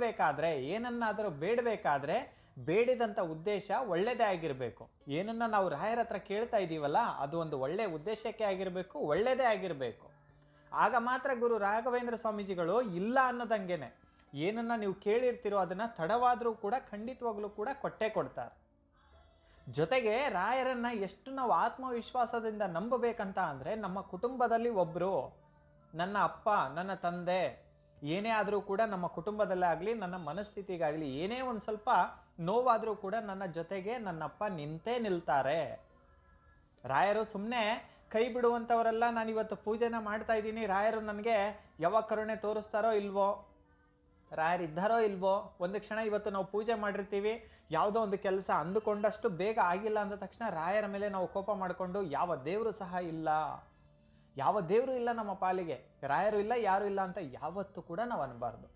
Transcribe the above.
ಕೇಳಬೇಕಾದ್ರೆ, ಏನನ್ನಾದರೂ ಬೇಡಬೇಕಾದ್ರೆ ಬೇಡಿದಂಥ ಉದ್ದೇಶ ಒಳ್ಳೆಯದೇ ಆಗಿರಬೇಕು. ಏನನ್ನ ನಾವು ರಾಯರ ಹತ್ರ ಕೇಳ್ತಾ ಇದ್ದೀವಲ್ಲ, ಅದು ಒಂದು ಒಳ್ಳೆಯ ಉದ್ದೇಶಕ್ಕೆ ಆಗಿರಬೇಕು, ಒಳ್ಳೆಯದೇ ಆಗಿರಬೇಕು. ಆಗ ಮಾತ್ರ ಗುರು ರಾಘವೇಂದ್ರ ಸ್ವಾಮೀಜಿಗಳು ಇಲ್ಲ ಅನ್ನೋದಂಗೆನೆ ಏನನ್ನ ನೀವು ಕೇಳಿರ್ತೀರೋ ಅದನ್ನು ತಡವಾದರೂ ಕೂಡ ಖಂಡಿತವಾಗ್ಲೂ ಕೂಡ ಕೊಟ್ಟೇ ಕೊಡ್ತಾರೆ. ಜೊತೆಗೆ ರಾಯರನ್ನು ಎಷ್ಟು ನಾವು ಆತ್ಮವಿಶ್ವಾಸದಿಂದ ನಂಬಬೇಕಂತ ಅಂದರೆ, ನಮ್ಮ ಕುಟುಂಬದಲ್ಲಿ ಒಬ್ಬರು, ನನ್ನ ಅಪ್ಪ, ನನ್ನ ತಂದೆ, ಏನೇ ಆದರೂ ಕೂಡ ನಮ್ಮ ಕುಟುಂಬದಲ್ಲೇ ಆಗಲಿ, ನನ್ನ ಮನಸ್ಥಿತಿಗಾಗಲಿ ಏನೇ ಒಂದು ಸ್ವಲ್ಪ ನೋವಾದರೂ ಕೂಡ ನನ್ನ ಜೊತೆಗೆ ನನ್ನಪ್ಪ ನಿಂತೇ ನಿಲ್ತಾರೆ. ರಾಯರು ಸುಮ್ಮನೆ ಕೈ ಬಿಡುವಂಥವರೆಲ್ಲ. ನಾನಿವತ್ತು ಪೂಜೆನ ಮಾಡ್ತಾ ಇದ್ದೀನಿ, ರಾಯರು ನನಗೆ ಯಾವಾಗ ಕರುಣೆ ತೋರಿಸ್ತಾರೋ ಇಲ್ವೋ, ರಾಯರು ಇದ್ದಾರೋ ಇಲ್ವೋ, ಒಂದು ಕ್ಷಣ ಇವತ್ತು ನಾವು ಪೂಜೆ ಮಾಡಿರ್ತೀವಿ, ಯಾವುದೋ ಒಂದು ಕೆಲಸ ಅಂದುಕೊಂಡಷ್ಟು ಬೇಗ ಆಗಿಲ್ಲ ಅಂದ ತಕ್ಷಣ ರಾಯರ ಮೇಲೆ ನಾವು ಕೋಪ ಮಾಡಿಕೊಂಡು ಯಾವ ದೇವರು ಸಹ ಇಲ್ಲ, ಯಾವ ದೇವರು ಇಲ್ಲ ನಮ್ಮ ಪಾಲಿಗೆ, ರಾಯರು ಇಲ್ಲ, ಯಾರು ಇಲ್ಲ ಅಂತ ಯಾವತ್ತೂ ಕೂಡ ನಾವು ಅನ್ನಬಾರ್ದು.